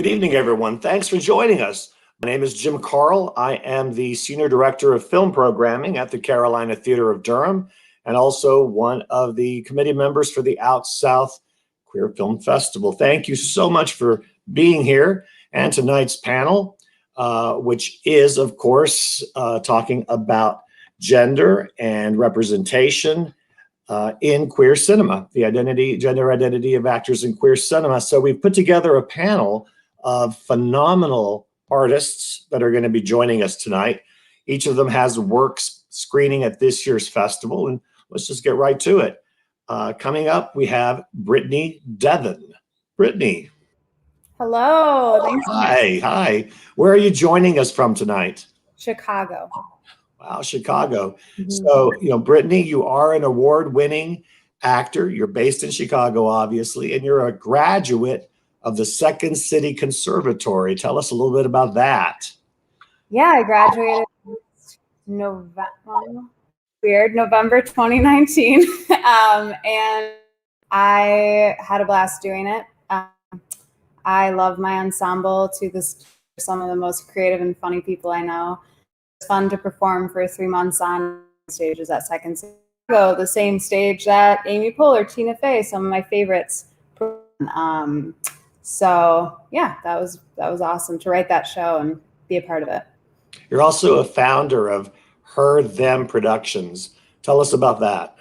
Good evening, everyone. Thanks for joining us. My name is Jim Carl. I am the Senior Director of Film Programming at the Carolina Theater of Durham, and also one of the committee members for the OutSouth Queer Film Festival. Thank you so much for being here. And tonight's panel, which is, of course, talking about gender and representation in queer cinema, the gender identity of actors in queer cinema. So we've put together a panel of phenomenal artists that are going to be joining us tonight. Each of them has works screening at this year's festival, and let's just get right to it. Coming up, we have Brittany Devon. Brittany. Hello. Thanks. Hi. Where are you joining us from tonight? Chicago. Wow, Chicago. So, Brittany, you are an award-winning actor. You're based in Chicago, obviously, and you're a graduate of the Second City Conservatory. Tell us a little bit about that. Yeah, I graduated November 2019, and I had a blast doing it. I love my ensemble. Some of the most creative and funny people I know. It's fun to perform for 3 months on stages at Second City. The same stage that Amy Poehler, Tina Fey, some of my favorites. So yeah, that was awesome to write that show and be a part of it. You're also a founder of Her Them Productions. Tell us about that.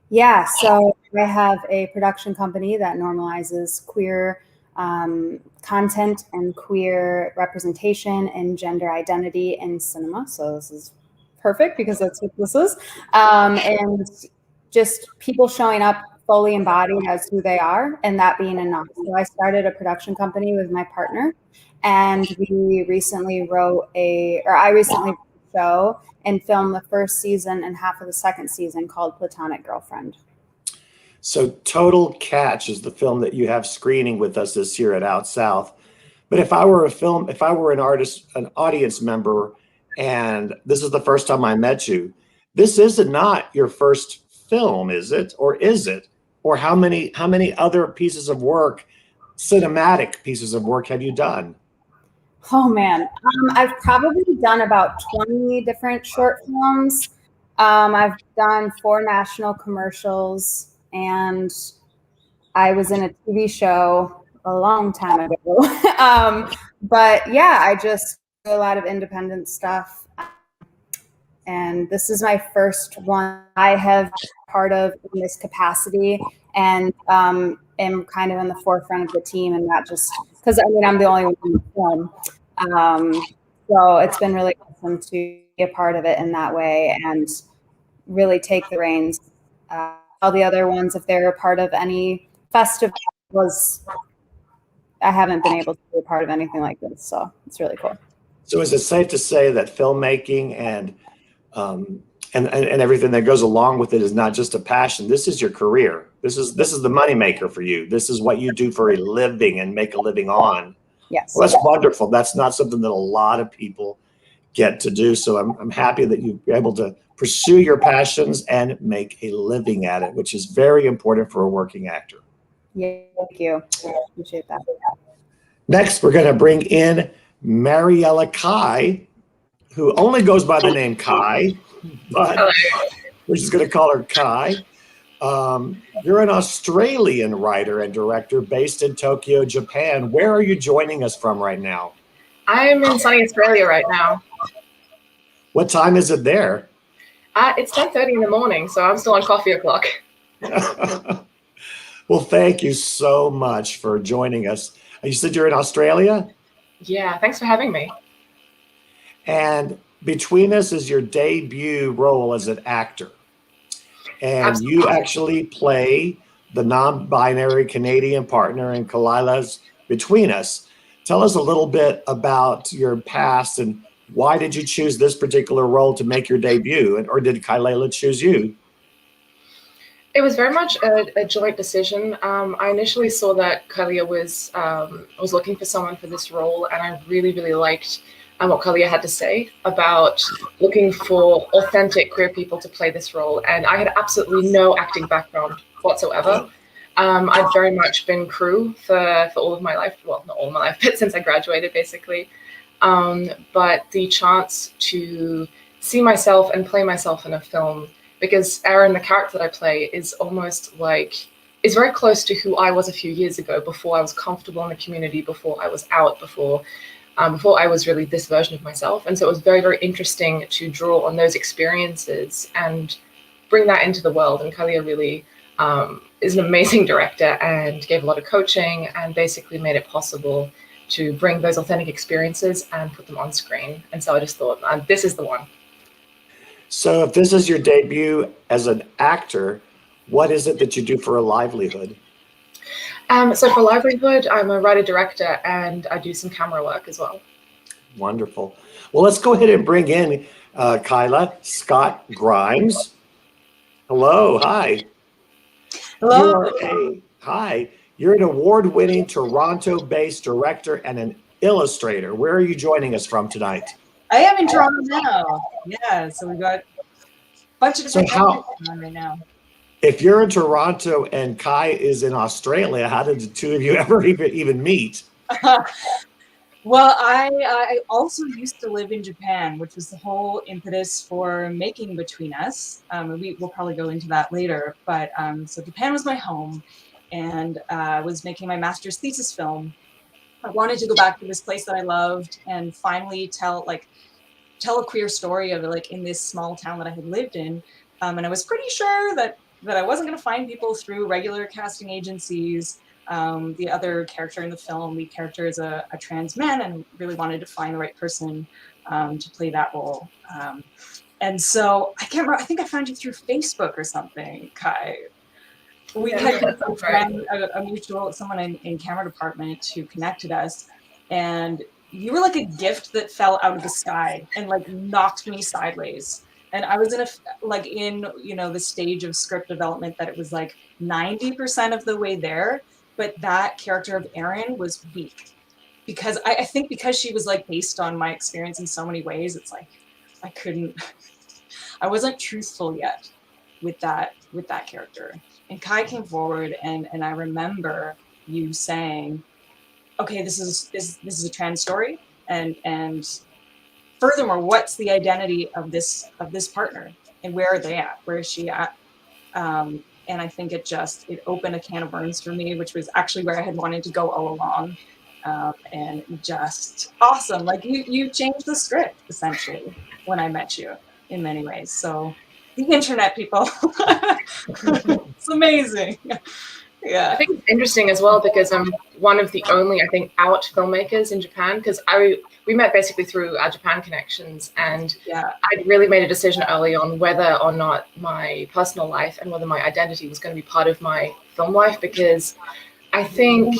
Yeah, so I have a production company that normalizes queer content and queer representation and gender identity in cinema. So this is perfect because that's what this is. And just people showing up fully embodied as who they are, and that being enough. So I started a production company with my partner, and I recently wrote a show and filmed the first season and half of the second season called Platonic Girlfriend. So Total Catch is the film that you have screening with us this year at OutSouth. But if I were an audience member, and this is the first time I met you, this is not your first film, is it? Or is it? Or how many other pieces of work, cinematic pieces of work, have you done? Oh man, I've probably done about 20 different short films. I've done 4 national commercials, and I was in a TV show a long time ago. But yeah, I just do a lot of independent stuff. And this is my first one I have part of in this capacity, and am kind of in the forefront of the team, and not just because I'm the only one in the film. So it's been really awesome to be a part of it in that way and really take the reins. All the other ones, if they're a part of any festival, I haven't been able to be a part of anything like this, so it's really cool. So is it safe to say that filmmaking and everything that goes along with it is not just a passion? This is your career. This is the moneymaker for you. This is what you do for a living and make a living on. Yes. Well, that's wonderful. That's not something that a lot of people get to do. So I'm happy that you're able to pursue your passions and make a living at it, which is very important for a working actor. Yeah, thank you. I appreciate that. Next, we're going to bring in Mariella Kai, who only goes by the name Kai, but we're just going to call her Kai. You're an Australian writer and director based in Tokyo, Japan. Where are you joining us from right now? I'm in sunny Australia right now. What time is it there? It's 10:30 in the morning, so I'm still on coffee o'clock. Well, thank you so much for joining us. You said you're in Australia? Yeah, thanks for having me. And Between Us is your debut role as an actor. And Absolutely. You actually play the non-binary Canadian partner in Kalila's Between Us. Tell us a little bit about your past and why did you choose this particular role to make your debut? Or did Kalila choose you? It was very much a joint decision. I initially saw that Kalia was looking for someone for this role, and I really, really liked what Kalia had to say about looking for authentic queer people to play this role. And I had absolutely no acting background whatsoever. I've very much been crew for all of my life. Well, not all of my life, but since I graduated, basically. But the chance to see myself and play myself in a film, because Aaron, the character that I play, is very close to who I was a few years ago, before I was comfortable in the community, before I was out, before I was really this version of myself. And so it was very, very interesting to draw on those experiences and bring that into the world. And Kalia really is an amazing director and gave a lot of coaching and basically made it possible to bring those authentic experiences and put them on screen. And so I just thought, this is the one. So if this is your debut as an actor, what is it that you do for a livelihood? So for livelihood, I'm a writer-director and I do some camera work as well. Wonderful. Well, let's go ahead and bring in Kyla Scott Grimes. Hello. Hi. Hello. Hi. You're an award-winning Toronto-based director and an illustrator. Where are you joining us from tonight? I am in Toronto now. Yeah, so we got a bunch of different how- projects on right now. If you're in Toronto and Kai is in Australia, how did the two of you ever even meet? Well, I also used to live in Japan, which was the whole impetus for making Between Us. We'll probably go into that later. But so Japan was my home, and I was making my master's thesis film. I wanted to go back to this place that I loved and finally tell a queer story of it, like in this small town that I had lived in. And I was pretty sure that I wasn't going to find people through regular casting agencies. The other character in the film, the character is a trans man, and really wanted to find the right person to play that role. And so I can't remember, I think I found you through Facebook or something, Kai. We had a friend, a mutual, someone in camera department who connected us, and you were like a gift that fell out of the sky and like knocked me sideways. And I was in the stage of script development that it was like 90% of the way there, but that character of Erin was weak because I think because she was like based on my experience in so many ways, it's like I wasn't truthful yet with that character. And Kai came forward, and I remember you saying, "Okay, this is a trans story, and furthermore, what's the identity of this partner, and where are they at? Where is she at?" And I think it opened a can of worms for me, which was actually where I had wanted to go all along. And just awesome. Like you changed the script essentially when I met you in many ways. So the internet, people, it's amazing. Yeah. I think it's interesting as well because I'm one of the only, I think, out filmmakers in Japan, because we met basically through our Japan connections, and I really made a decision early on whether or not my personal life and whether my identity was going to be part of my film life, because I think,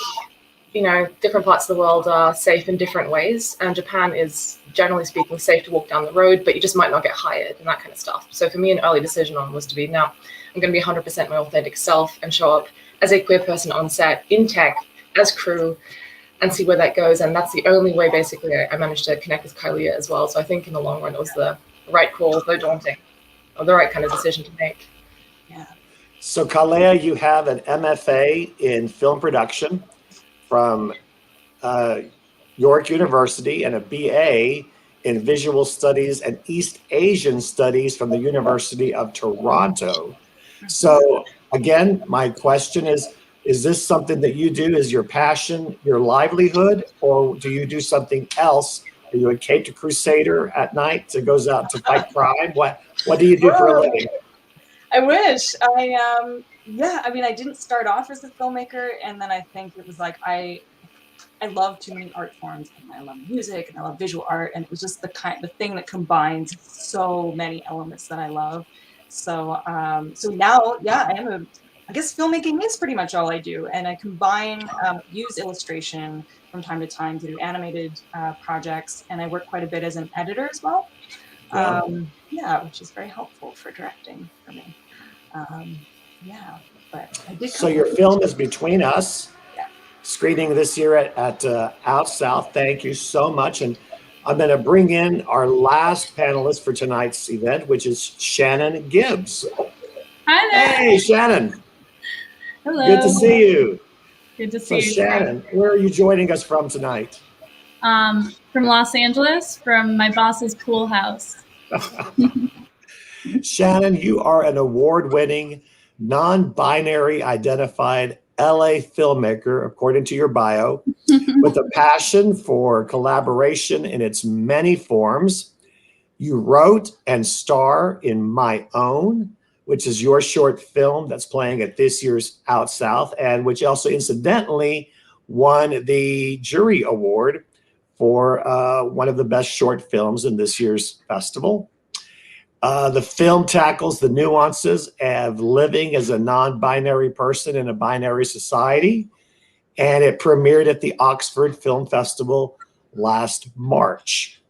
different parts of the world are safe in different ways, and Japan is, generally speaking, safe to walk down the road, but you just might not get hired and that kind of stuff. So for me, an early decision was to be, no, I'm going to be 100% my authentic self and show up as a queer person on set, in tech, as crew, and see where that goes. And that's the only way, basically, I managed to connect with Kalia as well. So I think in the long run, it was the right call, though daunting, or the right kind of decision to make. Yeah. So Kalia, you have an MFA in film production from York University and a BA in visual studies and East Asian studies from the University of Toronto. So again, my question is this something that you do? Is your passion your livelihood, or do you do something else? Are you a Caped Crusader at night that goes out to fight crime? What do you do for a living? I wish. I didn't start off as a filmmaker, and then I think it was like I love too many art forms, and I love music, and I love visual art, and it was just the thing that combines so many elements that I love. So now, I guess filmmaking is pretty much all I do, and I combine use illustration from time to time to do animated projects, and I work quite a bit as an editor as well. Which is very helpful for directing for me. But I did. So your film is Between Us, screening this year at OutSouth. Thank you so much. And I'm going to bring in our last panelist for tonight's event, which is Shannon Gibbs. Hi there. Hey, Shannon. Hello. Good to see you. Good to So see you. Shannon, where are you joining us from tonight? From Los Angeles, from my boss's pool house. Shannon, you are an award-winning, non-binary identified LA filmmaker, according to your bio, with a passion for collaboration in its many forms. You wrote and star in My Own, which is your short film that's playing at this year's OutSouth, and which also incidentally won the jury award for one of the best short films in this year's festival. The film tackles the nuances of living as a non-binary person in a binary society, and it premiered at the Oxford Film Festival last March.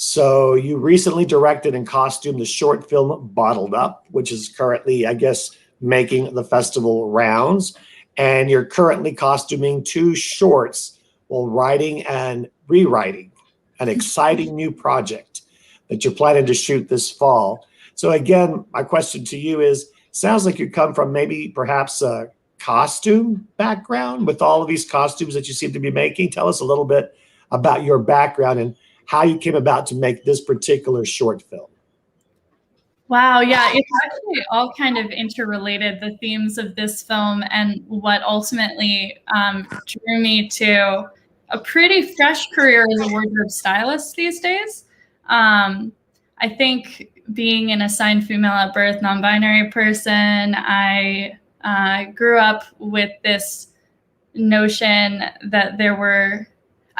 So you recently directed and costumed the short film Bottled Up, which is currently, I guess, making the festival rounds. And you're currently costuming 2 shorts while writing and rewriting an exciting new project that you're planning to shoot this fall. So again, my question to you is, sounds like you come from maybe perhaps a costume background with all of these costumes that you seem to be making. Tell us a little bit about your background and how you came about to make this particular short film. Wow, yeah, it's actually all kind of interrelated, the themes of this film and what ultimately drew me to a pretty fresh career as a wardrobe stylist these days. I think being an assigned female at birth, non-binary person, I grew up with this notion that there were,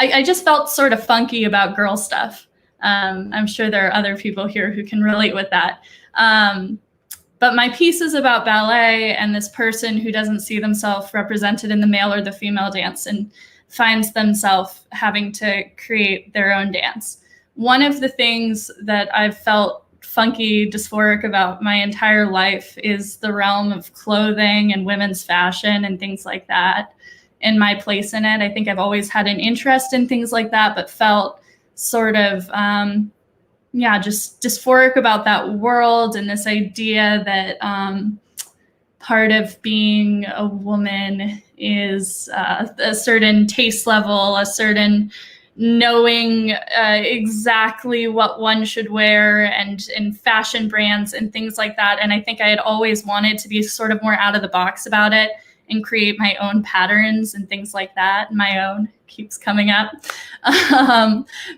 I just felt sort of funky about girl stuff. I'm sure there are other people here who can relate with that. But my piece is about ballet and this person who doesn't see themselves represented in the male or the female dance and finds themselves having to create their own dance. One of the things that I've felt funky, dysphoric about my entire life is the realm of clothing and women's fashion and things like that, and my place in it. I think I've always had an interest in things like that, but felt sort of, just dysphoric about that world and this idea that part of being a woman is a certain taste level, a certain knowing exactly what one should wear and fashion brands and things like that. And I think I had always wanted to be sort of more out of the box about it and create my own patterns and things like that. My own keeps coming up.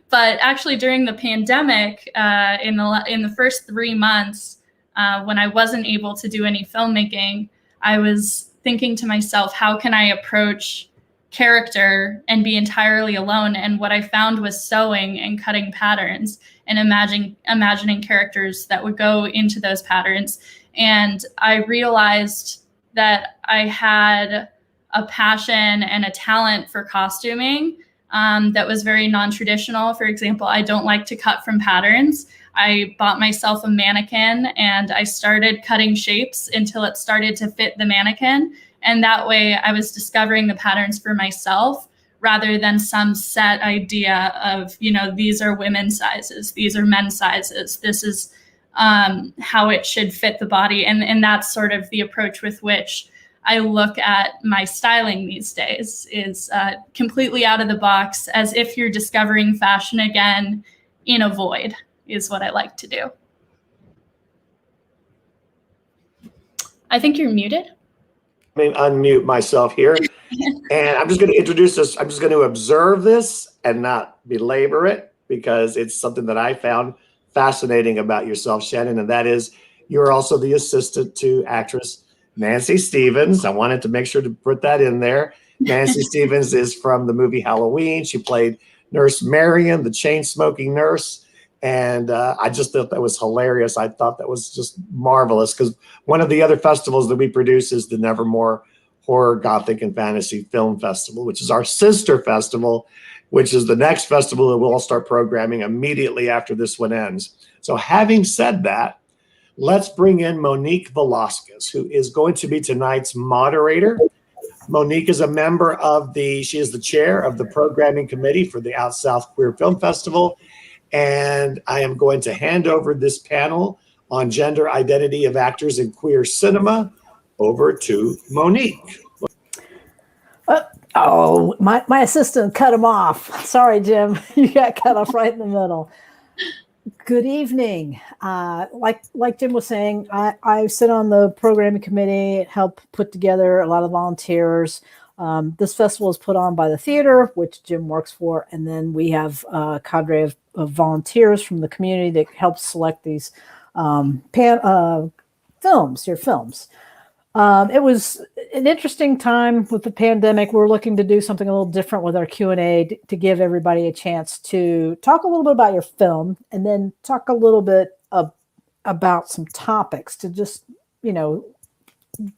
But actually during the pandemic, in the first 3 months, when I wasn't able to do any filmmaking, I was thinking to myself, how can I approach character and be entirely alone? And what I found was sewing and cutting patterns and imagining characters that would go into those patterns. And I realized that I had a passion and a talent for costuming that was very non-traditional. For example, I don't like to cut from patterns. I bought myself a mannequin and I started cutting shapes until it started to fit the mannequin. And that way I was discovering the patterns for myself rather than some set idea of, these are women's sizes, these are men's sizes, this is how it should fit the body. And that's sort of the approach with which I look at my styling these days, is completely out of the box, as if you're discovering fashion again in a void, is what I like to do. I think you're muted. Let me unmute myself here. And I'm just going to introduce this. I'm just going to observe this and not belabor it, because it's something that I found fascinating about yourself, Shannon, and that is you're also the assistant to actress Nancy Stevens. I wanted to make sure to put that in there. Nancy Stevens is from the movie Halloween. She played Nurse Marion, the chain-smoking nurse. And I just thought that was hilarious. I thought that was just marvelous, because one of the other festivals that we produce is the Nevermore Horror, Gothic, and Fantasy Film Festival, which is our sister festival, which is the next festival that we'll all start programming immediately after this one ends. So having said that, let's bring in Monique Velasquez, who is going to be tonight's moderator. Monique is a member of she is the chair of the programming committee for the OutSouth Queer Film Festival. And I am going to hand over this panel on gender identity of actors in queer cinema over to Monique. My assistant cut him off. Sorry, Jim. You got cut off right in the middle. Good evening. Like Jim was saying, I sit on the programming committee, help put together a lot of volunteers. This festival is put on by the theater, which Jim works for, and then we have a cadre of volunteers from the community that helps select these films. It was an interesting time with the pandemic. We're looking to do something a little different with our Q&A to give everybody a chance to talk a little bit about your film and then talk a little bit about some topics to just,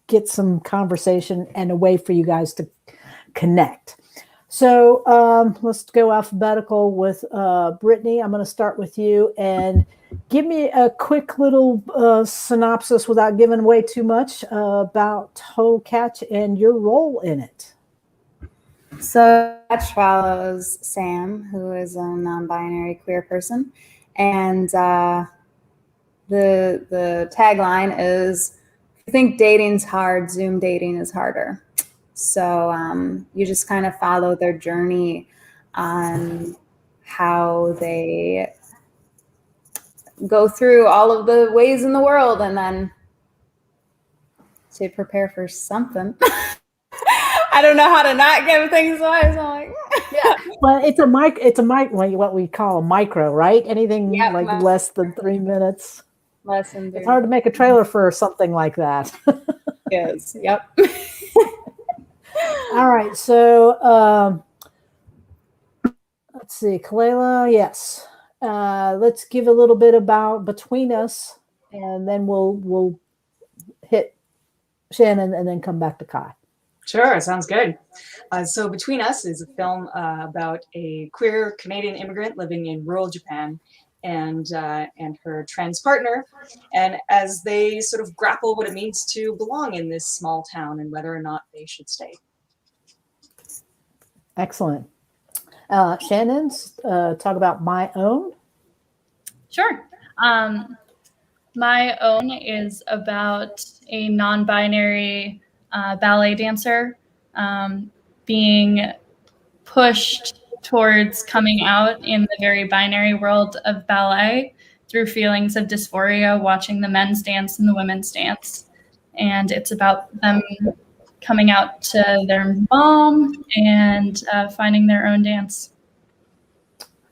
get some conversation and a way for you guys to connect. So let's go alphabetical with Brittany. I'm going to start with you and give me a quick little synopsis without giving away too much about Total Catch and your role in it. So Catch follows Sam, who is a non-binary queer person. And the tagline is, if you think dating's hard, Zoom dating is harder. So you just kind of follow their journey on how they go through all of the ways in the world and then to prepare for something. I don't know how to not give things away. So I'm like, yeah. Well, it's a what we call a micro, right? Anything less than 3 minutes. Less than 3 It's hard to make a trailer for something like that. Yes. Yep. All right. So let's see. Kalela, yes. Let's give a little bit about Between Us, and then we'll hit Shannon and then come back to Kai. Sure, sounds good. So Between Us is a film about a queer Canadian immigrant living in rural Japan and her trans partner, and as they sort of grapple what it means to belong in this small town and whether or not they should stay. Excellent. Shannon's talk about My Own. Sure. My Own is about a non-binary ballet dancer being pushed towards coming out in the very binary world of ballet through feelings of dysphoria watching the men's dance and the women's dance. And it's about them coming out to their mom and finding their own dance.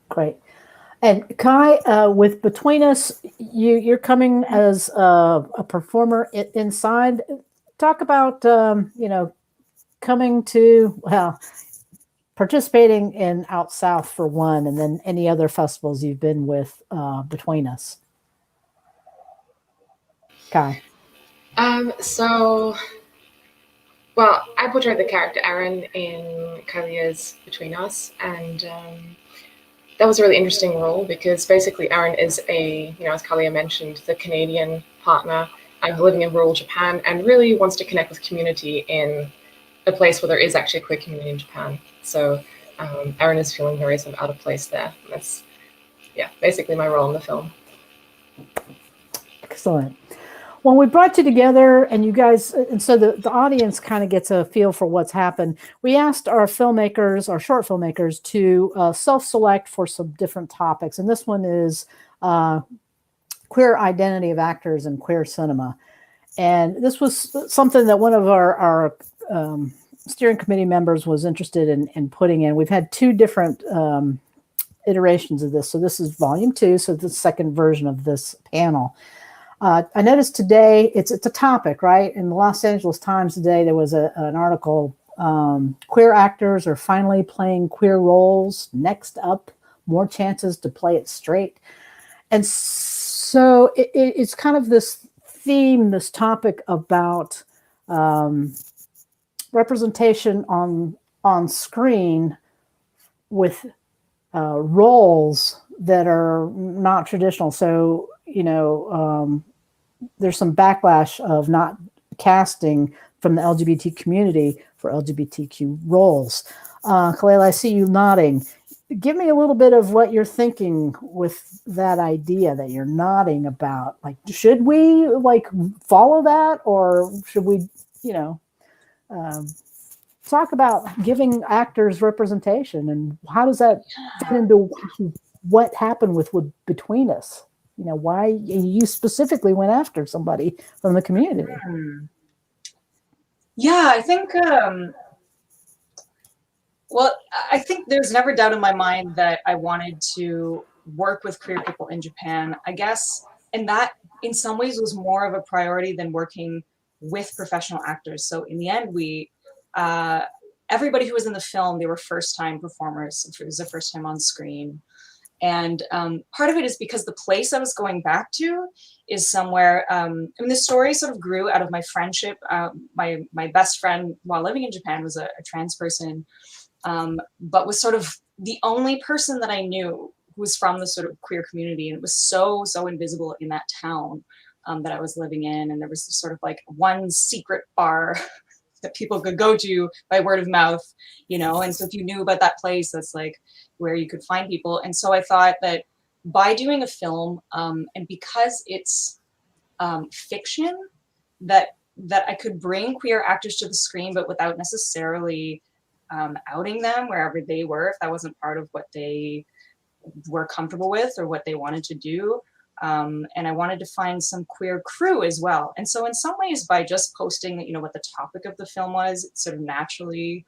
Great. And Kai, with Between Us, you're coming as a performer inside. Talk about, coming to, participating in OutSouth for one, and then any other festivals you've been with Between Us. Kai. Well, I portrayed the character Aaron in Kalia's Between Us, and that was a really interesting role because basically Aaron is as Kalia mentioned, the Canadian partner living in rural Japan and really wants to connect with community in a place where there is actually a queer community in Japan. So Aaron is feeling very sort of out of place there. And that's, basically my role in the film. Excellent. When we brought you together and you guys, and so the audience kind of gets a feel for what's happened, we asked our filmmakers, our short filmmakers, to self-select for some different topics. And this one is queer identity of actors in queer cinema. And this was something that one of our steering committee members was interested in putting in. We've had 2 different iterations of this. So this is volume 2, so the second version of this panel. I noticed today, it's a topic, right? In the Los Angeles Times today, there was an article, queer actors are finally playing queer roles. Next up, more chances to play it straight. And so it's kind of this theme, this topic about representation on screen with roles that are not traditional. So, there's some backlash of not casting from the LGBT community for LGBTQ roles. Kalela, I see you nodding. give me a little bit of what you're thinking with that idea that you're nodding about. Like, should we like follow that, or should we, talk about giving actors representation, and how does that fit into what happened with Between Us? Why you specifically went after somebody from the community. Yeah, I think, well, I think there's never doubt in my mind that I wanted to work with queer people in Japan, I guess, and that in some ways was more of a priority than working with professional actors. So in the end, everybody who was in the film, they were first-time performers. It was their first time on screen. And part of it is because the place I was going back to is somewhere, the story sort of grew out of my friendship. My best friend while living in Japan was a trans person, but was sort of the only person that I knew who was from the sort of queer community. And it was so invisible in that town that I was living in. And there was this sort of like one secret bar that people could go to by word of mouth, and so if you knew about that place, that's like where you could find people. And so I thought that by doing a film, and because it's fiction, that I could bring queer actors to the screen, but without necessarily outing them wherever they were, if that wasn't part of what they were comfortable with or what they wanted to do. And I wanted to find some queer crew as well. And so in some ways, by just posting, what the topic of the film was, it sort of naturally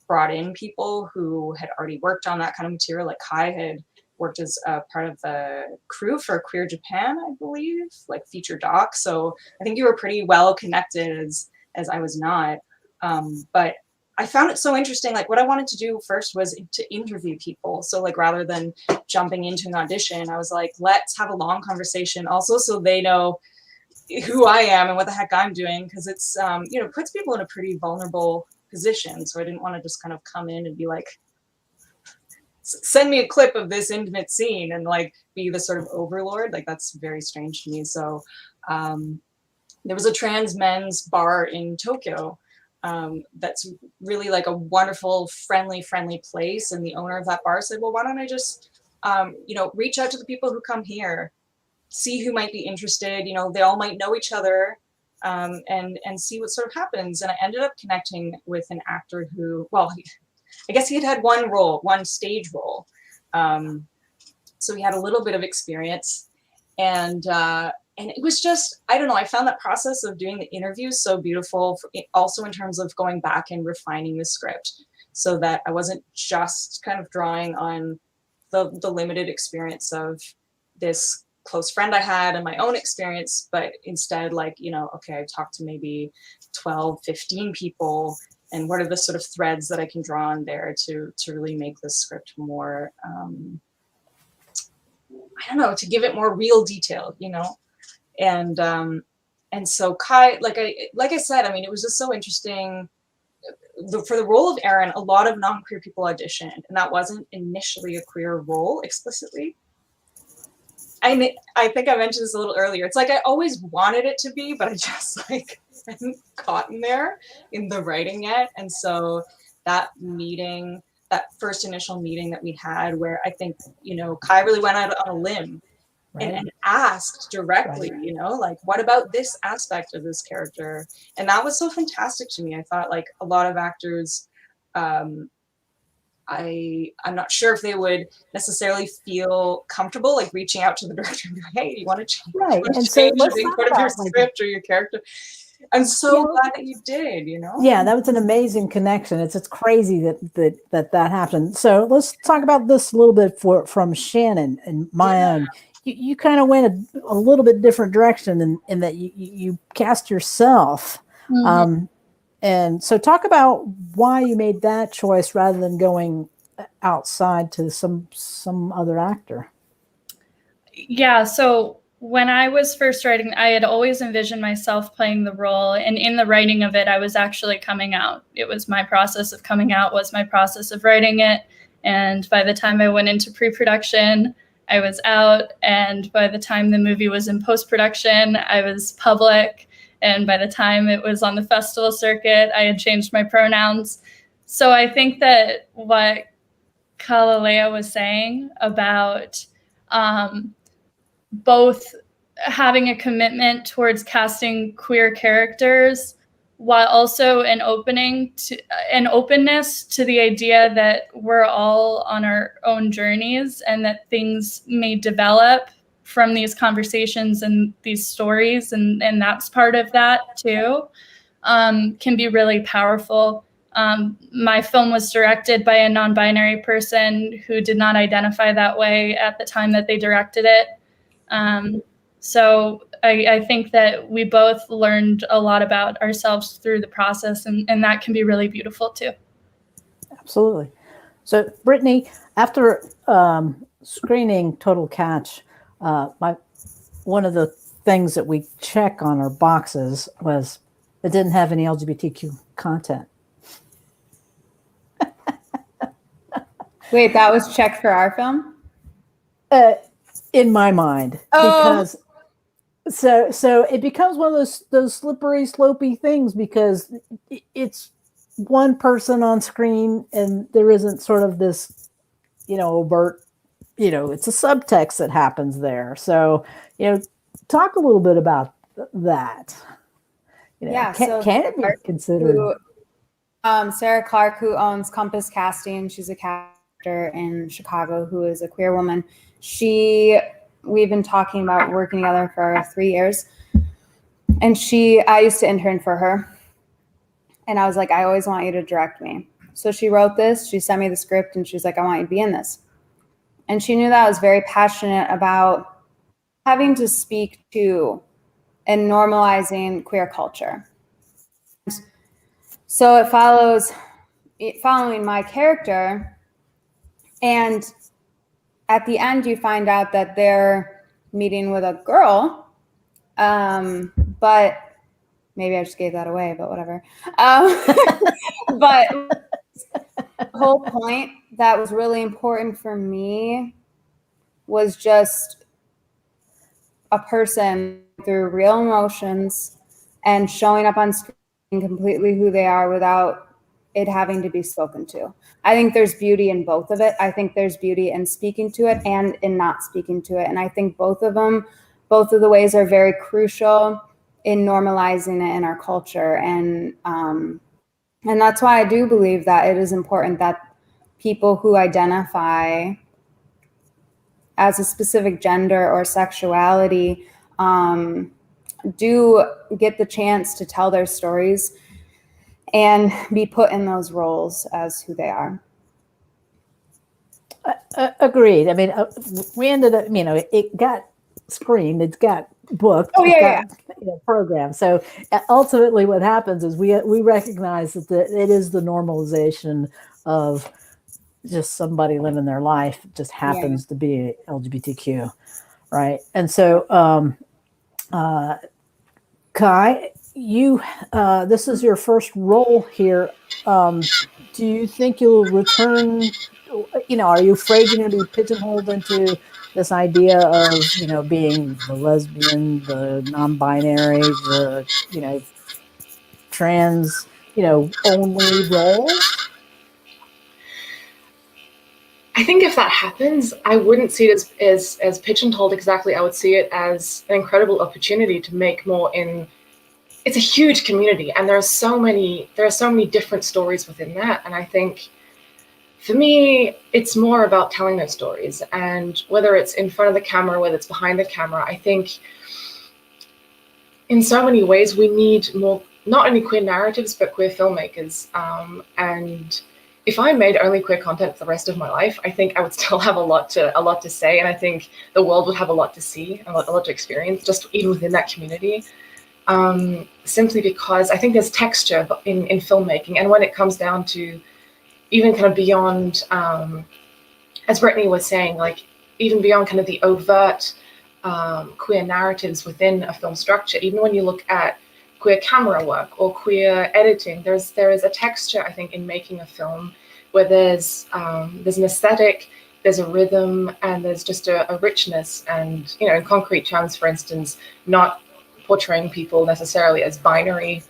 brought in people who had already worked on that kind of material. Like Kai had worked as a part of the crew for Queer Japan, I believe, like feature doc. So I think you were pretty well connected as I was not. But I found it so interesting. Like what I wanted to do first was to interview people. So like rather than jumping into an audition, I was like, let's have a long conversation also so they know who I am and what the heck I'm doing. Cause it's, puts people in a pretty vulnerable position. So I didn't want to just kind of come in and be like, send me a clip of this intimate scene and like be the sort of overlord. Like that's very strange to me. So there was a trans men's bar in Tokyo that's really like a wonderful, friendly place. And the owner of that bar said, well, why don't I just, reach out to the people who come here, see who might be interested, they all might know each other, and see what sort of happens. And I ended up connecting with an actor who, well, I guess he had one stage role. So he had a little bit of experience, and it was just, I don't know, I found that process of doing the interviews so beautiful, also in terms of going back and refining the script so that I wasn't just kind of drawing on the limited experience of this close friend I had and my own experience, but instead like, okay, I talked to maybe 12, 15 people, and what are the sort of threads that I can draw on there to really make the script more, I don't know, to give it more real detail, And so Kai, like I said, I mean, it was just so interesting. For the role of Aaron, a lot of non-queer people auditioned, and that wasn't initially a queer role explicitly. I think I mentioned this a little earlier. It's like I always wanted it to be, but I just like hadn't gotten there in the writing yet. And so that meeting, that first initial meeting that we had, where I think, Kai really went out on a limb. Right. And asked directly, right. Like, what about this aspect of this character? And that was so fantastic to me. I thought like a lot of actors, I'm not sure if they would necessarily feel comfortable like reaching out to the director and be like, hey, you want to change, right. And change a big part of your script or your character? I'm so glad that you did, Yeah, that was an amazing connection. It's crazy that happened. So let's talk about this a little bit from Shannon and my own. You kind of went a little bit different direction in that you cast yourself. Mm-hmm. And so talk about why you made that choice rather than going outside to some other actor. Yeah, so when I was first writing, I had always envisioned myself playing the role. And in the writing of it, I was actually coming out. It was my process of coming out was my process of writing it. And by the time I went into pre-production, I was out, and by the time the movie was in post-production, I was public, and by the time it was on the festival circuit, I had changed my pronouns. So I think that what Kalalea was saying about both having a commitment towards casting queer characters while also an openness to the idea that we're all on our own journeys and that things may develop from these conversations and these stories, and that's part of that too, can be really powerful. My film was directed by a non-binary person who did not identify that way at the time that they directed it. So I think that we both learned a lot about ourselves through the process, and that can be really beautiful too. Absolutely. So Brittany, after screening Total Catch, one of the things that we check on our boxes was it didn't have any LGBTQ content. Wait, that was checked for our film? In my mind, because so it becomes one of those slippery, slopey things because it's one person on screen and there isn't sort of this, overt, it's a subtext that happens there. So, talk a little bit about that. Can it be considered? Sarah Clark, who owns Compass Casting, she's a character in Chicago who is a queer woman. We've been talking about working together for 3 years. And I used to intern for her. And I was like, I always want you to direct me. So she wrote this, she sent me the script, and she's like, I want you to be in this. And she knew that I was very passionate about having to speak to and normalizing queer culture. So it following my character, and at the end, you find out that they're meeting with a girl, but maybe I just gave that away, but whatever. But the whole point that was really important for me was just a person through real emotions and showing up on screen completely who they are without it having to be spoken to. I think there's beauty in both of it. I think there's beauty in speaking to it and in not speaking to it. And I think both of the ways are very crucial in normalizing it in our culture. And that's why I do believe that it is important that people who identify as a specific gender or sexuality do get the chance to tell their stories and be put in those roles as who they are. Agreed. I mean, we ended up, it got screened, it's got booked, programmed. So ultimately what happens is we recognize that it is the normalization of just somebody living their life, just happens to be LGBTQ, right? And so, Kai, this is your first role here. Do you think you'll return? Are you afraid you're going to be pigeonholed into this idea of being the lesbian, the non-binary, the trans, only role? I think if that happens, I wouldn't see it as pigeonholed exactly. I would see it as an incredible opportunity to make more in. It's a huge community, and there are so many different stories within that. And I think for me, it's more about telling those stories, and whether it's in front of the camera, whether it's behind the camera, I think in so many ways we need more, not only queer narratives, but queer filmmakers. And if I made only queer content for the rest of my life, I think I would still have a lot to say, and I think the world would have a lot to see, a lot to experience, just even within that community. Simply because I think there's texture in filmmaking, and when it comes down to even kind of beyond, as Brittany was saying, like even beyond kind of the overt queer narratives within a film structure, even when you look at queer camera work or queer editing, there is a texture, I think, in making a film where there's an aesthetic, there's a rhythm, and there's just a richness. And in Concrete Trans, for instance, not portraying people necessarily as binary,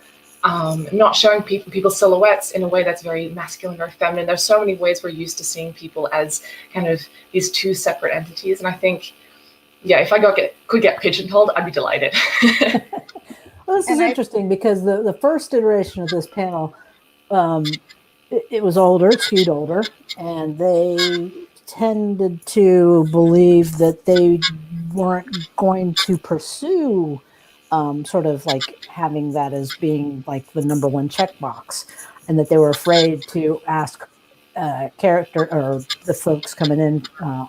not showing people's silhouettes in a way that's very masculine or feminine. There's so many ways we're used to seeing people as kind of these two separate entities. And I think, yeah, if I could get pigeonholed, I'd be delighted. Well, this is interesting because the first iteration of this panel, it was older, skewed older, and they tended to believe that they weren't going to pursue sort of like having that as being like the number one checkbox, and that they were afraid to ask character or the folks coming in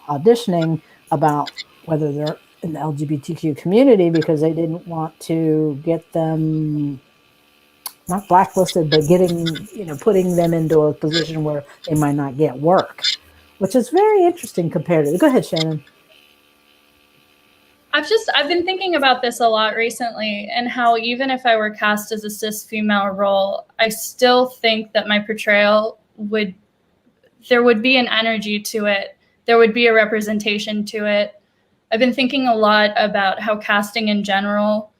auditioning about whether they're in the LGBTQ community, because they didn't want to get them not blacklisted, but getting, putting them into a position where they might not get work, which is very interesting compared to. Go ahead, Shannon. I've been thinking about this a lot recently, and how even if I were cast as a cis female role, I still think that my portrayal there would be an energy to it. There would be a representation to it. I've been thinking a lot about how casting in general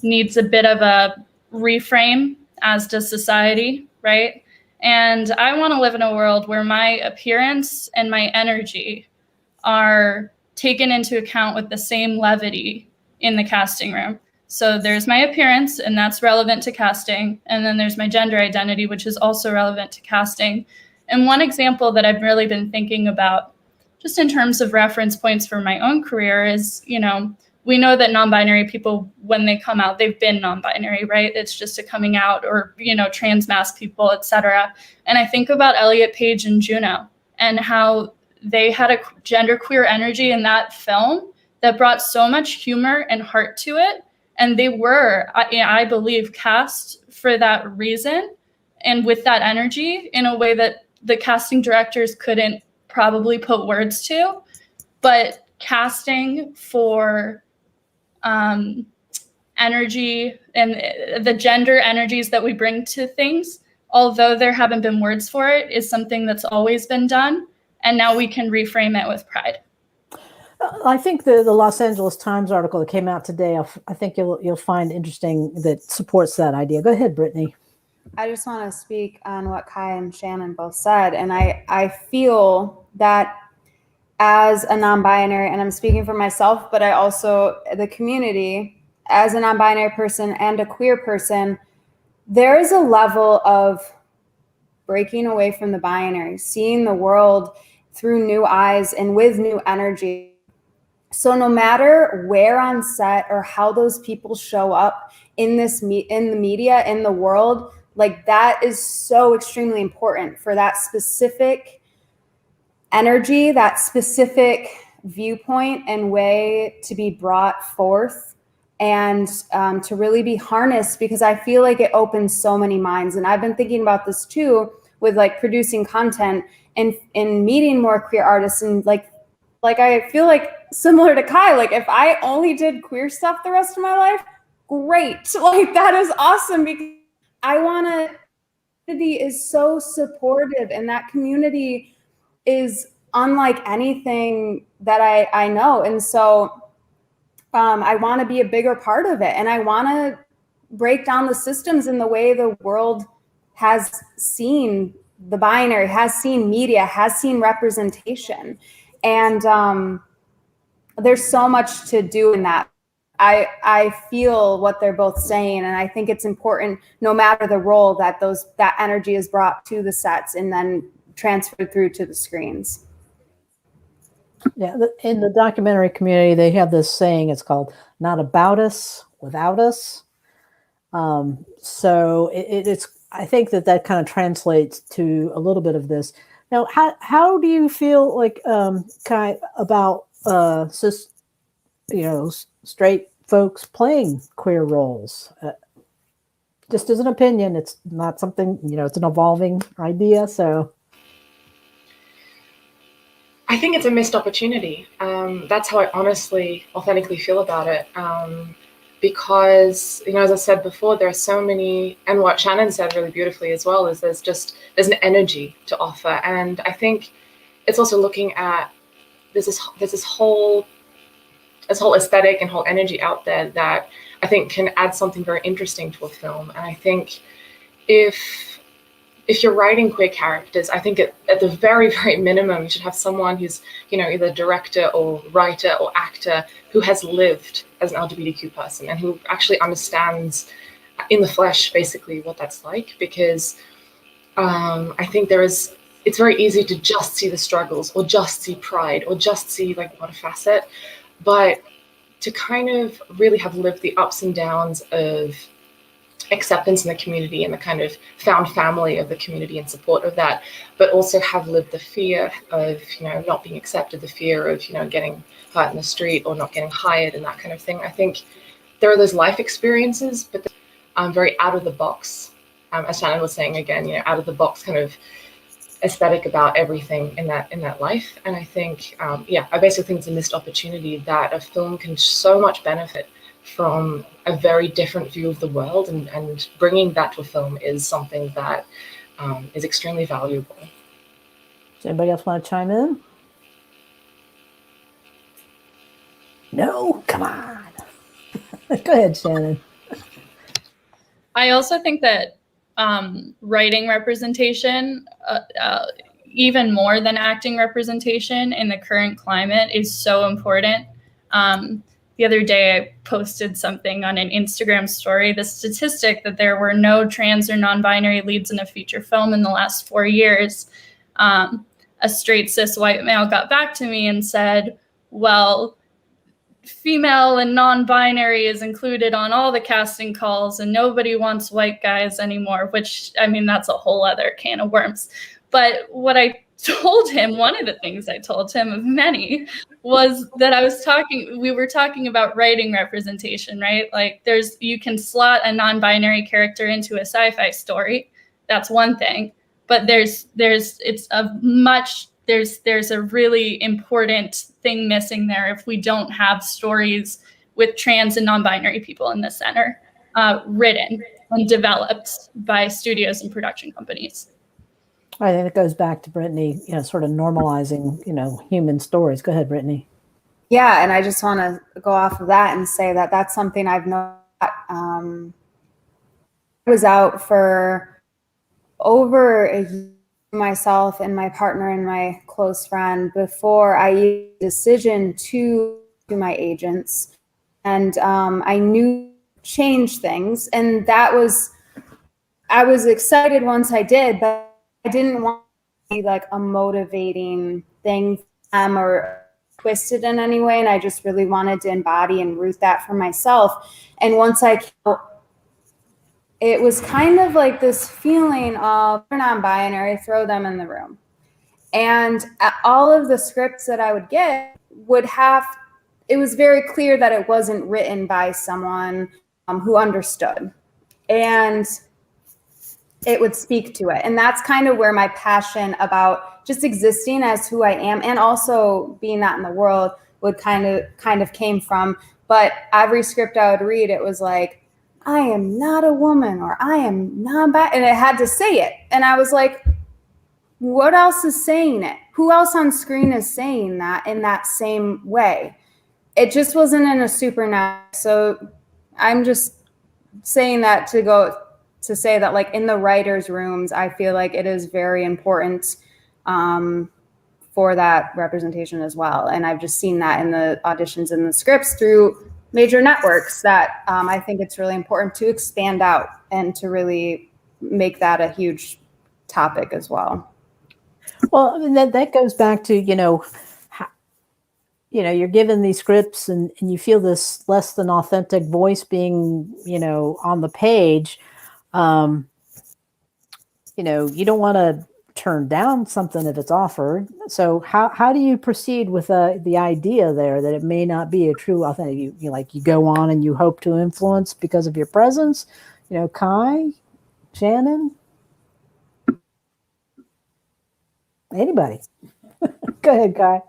needs a bit of a reframe, as does society, right? And I want to live in a world where my appearance and my energy are taken into account with the same levity in the casting room. So there's my appearance, and that's relevant to casting. And then there's my gender identity, which is also relevant to casting. And one example that I've really been thinking about, just in terms of reference points for my own career, is, we know that non-binary people, when they come out, they've been non-binary, right? It's just a coming out, or, trans mask people, etc. And I think about Elliot Page and Juno, and how they had a genderqueer energy in that film that brought so much humor and heart to it. And they were, I believe, cast for that reason and with that energy in a way that the casting directors couldn't probably put words to. But casting for energy and the gender energies that we bring to things, although there haven't been words for it, is something that's always been done. And now we can reframe it with pride. I think the Los Angeles Times article that came out today, I think you'll find interesting, that supports that idea. Go ahead, Brittany. I just want to speak on what Kai and Shannon both said. And I feel that as a non-binary, and I'm speaking for myself, but I also, the community, as a non-binary person and a queer person, there is a level of breaking away from the binary, seeing the world through new eyes and with new energy. So no matter where on set or how those people show up in in the media, in the world, like, that is so extremely important for that specific energy, that specific viewpoint and way to be brought forth and to really be harnessed, because I feel like it opens so many minds. And I've been thinking about this too, with like producing content and meeting more queer artists. And like I feel like, similar to Kai, like, if I only did queer stuff the rest of my life, great. Like, that is awesome, because I want to, community is so supportive, and that community is unlike anything that I know. And so I want to be a bigger part of it. And I want to break down the systems in the way the world has seen the binary, has seen media, has seen representation. And there's so much to do in that. I feel what they're both saying, and I think it's important, no matter the role, that that energy is brought to the sets and then transferred through to the screens. Yeah, in the documentary community, they have this saying, it's called "not about us, without us." So it's, I think that kind of translates to a little bit of this. Now, how do you feel like, Kai, about cis, straight folks playing queer roles? Just as an opinion, it's not something, it's an evolving idea. So I think it's a missed opportunity. That's how I honestly, authentically feel about it. Because, as I said before, there are so many, and what Shannon said really beautifully as well, is there's an energy to offer. And I think it's also looking at, there's this whole whole aesthetic and whole energy out there that I think can add something very interesting to a film. And I think if you're writing queer characters, I think at the very, very minimum, you should have someone who's, you know, either director or writer or actor who has lived as an LGBTQ person and who actually understands in the flesh, basically, what that's like. Because I think it's very easy to just see the struggles or just see pride or just see like one facet, but to kind of really have lived the ups and downs of acceptance in the community and the kind of found family of the community and support of that, but also have lived the fear of, you know, not being accepted, the fear of, you know, getting hurt in the street or not getting hired and that kind of thing. I think there are those life experiences, but very out of the box, as Shannon was saying again, you know, out of the box kind of aesthetic about everything in that life. And I think, I basically think it's a missed opportunity that a film can so much benefit from a very different view of the world, and bringing that to a film is something that is extremely valuable. Does anybody else want to chime in? No? Come on. Go ahead, Shannon. I also think that writing representation, even more than acting representation in the current climate, is so important. The other day I posted something on an Instagram story, the statistic that there were no trans or non-binary leads in a feature film in the last 4 years. A straight cis white male got back to me and said, well, female and non-binary is included on all the casting calls and nobody wants white guys anymore, which, I mean, that's a whole other can of worms. But what I told him, one of the things I told him of many, was that we were talking about writing representation, right? Like you can slot a non-binary character into a sci-fi story. That's one thing. But there's a really important thing missing there if we don't have stories with trans and non-binary people in the center, written and developed by studios and production companies. I think it goes back to Brittany, you know, sort of normalizing, you know, human stories. Go ahead, Brittany. Yeah, and I just want to go off of that and say that that's something I've known. I was out for over a year, myself and my partner and my close friend, before I made a decision to my agents, and I knew change things, and I was excited once I did, but I didn't want to be like a motivating thing for them or twisted in any way, and I just really wanted to embody and root that for myself. And once it was kind of like this feeling of, they're non-binary, throw them in the room. And all of the scripts that I would get it was very clear that it wasn't written by someone who understood. And it would speak to it. And that's kind of where my passion about just existing as who I am and also being that in the world would kind of came from. But every script I would read, it was like, I am not a woman, or I am non-binary, and it had to say it. And I was like, what else is saying it? Who else on screen is saying that in that same way? It just wasn't in a supernatural. So I'm just saying that to say that, like, in the writers' rooms, I feel like it is very important for that representation as well. And I've just seen that in the auditions and the scripts through major networks that I think it's really important to expand out and to really make that a huge topic as well. Well, I mean, that goes back to, you're given these scripts and you feel this less than authentic voice being, on the page. You don't want to turn down something if it's offered. So how do you proceed with the idea there that it may not be a true authentic? You go on and you hope to influence because of your presence. Kai, Shannon, anybody? Go ahead, Kai.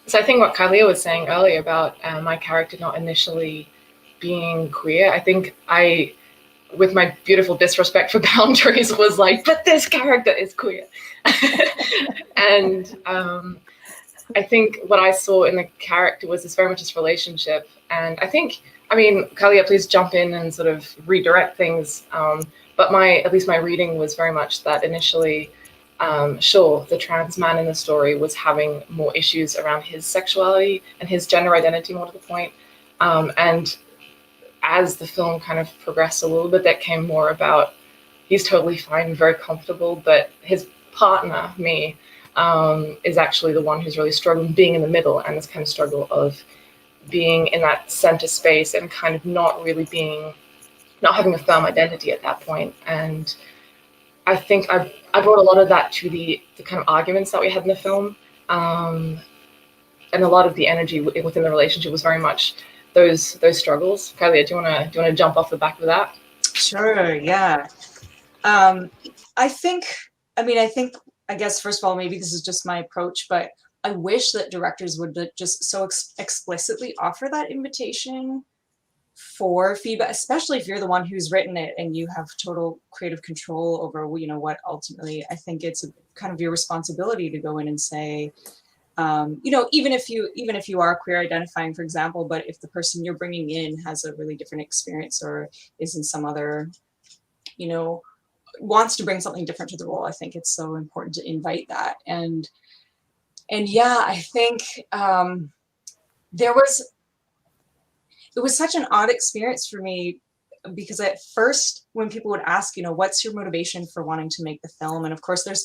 So I think what Kalia was saying earlier about my character not initially being queer, I think I, with my beautiful disrespect for boundaries, was like, but this character is queer. And I think what I saw in the character was very much this relationship. And I think, I mean, Kalia, please jump in and sort of redirect things. But at least my reading was very much that initially, sure, the trans man in the story was having more issues around his sexuality and his gender identity, more to the point. And as the film kind of progressed a little bit, that came more about he's totally fine, very comfortable, but his partner, me, is actually the one who's really struggling being in the middle, and this kind of struggle of being in that center space and kind of not having a firm identity at that point. And I think I brought a lot of that to the kind of arguments that we had in the film. And a lot of the energy within the relationship was very much those struggles. Kalia, do you want to jump off the back of that? Sure, yeah. I guess, first of all, maybe this is just my approach, but I wish that directors would just so explicitly offer that invitation for feedback, especially if you're the one who's written it and you have total creative control over, what ultimately, I think it's kind of your responsibility to go in and say, even if you are queer identifying, for example, but if the person you're bringing in has a really different experience or is in some other, wants to bring something different to the role, I think it's so important to invite that. And yeah, I think it was such an odd experience for me, because at first when people would ask, what's your motivation for wanting to make the film? And of course there's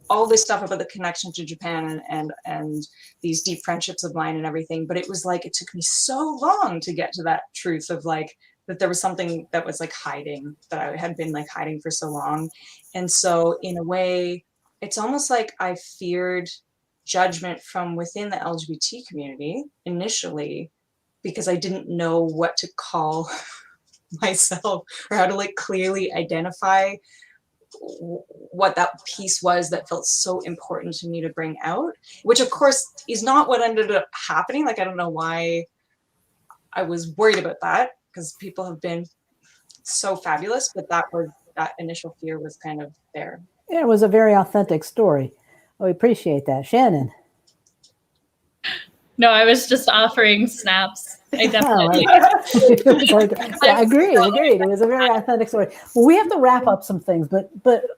all this stuff about the connection to Japan and these deep friendships of mine and everything. But it was like, it took me so long to get to that truth of like, that there was something that was like hiding, that I had been like hiding for so long. And so in a way, it's almost like I feared judgment from within the LGBT community initially, because I didn't know what to call myself or how to like clearly identify what that piece was that felt so important to me to bring out, which of course is not what ended up happening. Like, I don't know why I was worried about that, because people have been so fabulous, but that initial fear was kind of there. Yeah, it was a very authentic story. We appreciate that. Shannon. No, I was just offering snaps. I definitely. I agreed. It was a very authentic story. Well, we have to wrap up some things, but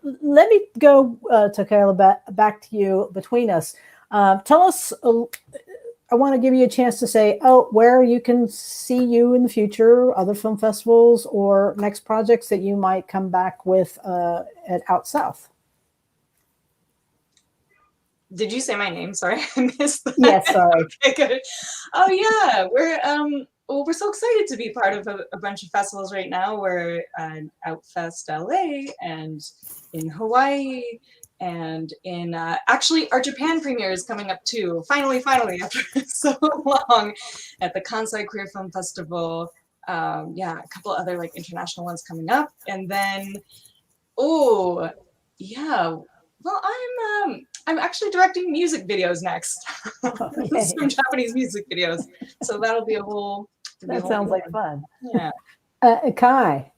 let me go to Kayla, back to you between us. Tell us. I want to give you a chance to say, where you can see you in the future, other film festivals, or next projects that you might come back with at OutSouth. Did you say my name? Sorry, I missed that. Yes, sorry. Okay, good. Oh yeah, we're so excited to be part of a bunch of festivals right now. We're Outfest LA and in Hawaii, and in actually our Japan premiere is coming up too. Finally, after so long, at the Kansai Queer Film Festival. A couple other like international ones coming up, and then well, I'm actually directing music videos next. Okay. Some Japanese music videos. So that'll be a whole. That sounds like fun. Yeah. Kai,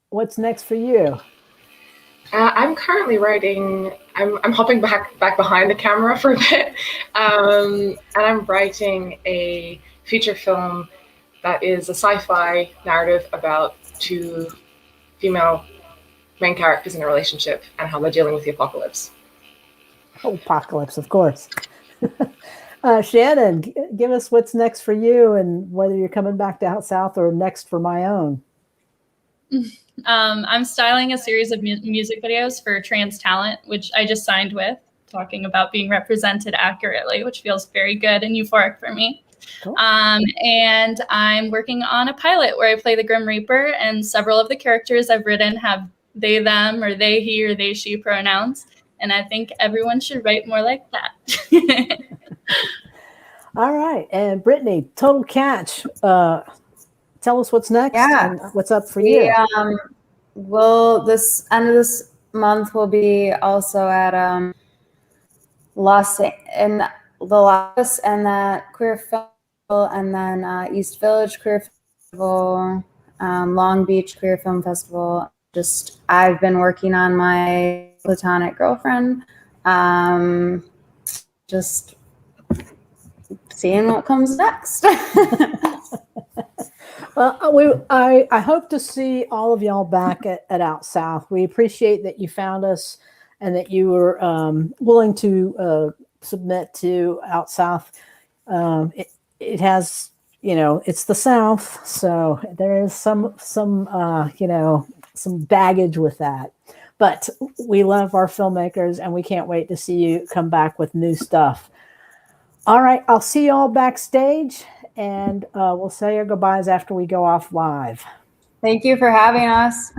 what's next for you? I'm currently writing. I'm hopping back behind the camera for a bit, and I'm writing a feature film that is a sci-fi narrative about two female main characters in a relationship and how they're dealing with the apocalypse. Apocalypse, of course. Shannon, give us what's next for you, and whether you're coming back to OutSouth or next for my own. I'm styling a series of music videos for trans talent, which I just signed with, talking about being represented accurately, which feels very good and euphoric for me. Cool. And I'm working on a pilot where I play the Grim Reaper, and several of the characters I've written have they, them, or they, he, or they, she pronouns. And I think everyone should write more like that. All right. And Brittany, total catch. Tell us what's next and what's up for you. Well, this end of this month will be also at Los and that Queer Festival, and then East Village Queer Festival, Long Beach Queer Film Festival. I've been working on my platonic girlfriend. just seeing what comes next. Well, I hope to see all of y'all back at OutSouth. We appreciate that you found us and that you were willing to submit to OutSouth. It has, it's the South, so there is some baggage with that. But we love our filmmakers, and we can't wait to see you come back with new stuff. All right, I'll see you all backstage, and we'll say our goodbyes after we go off live. Thank you for having us.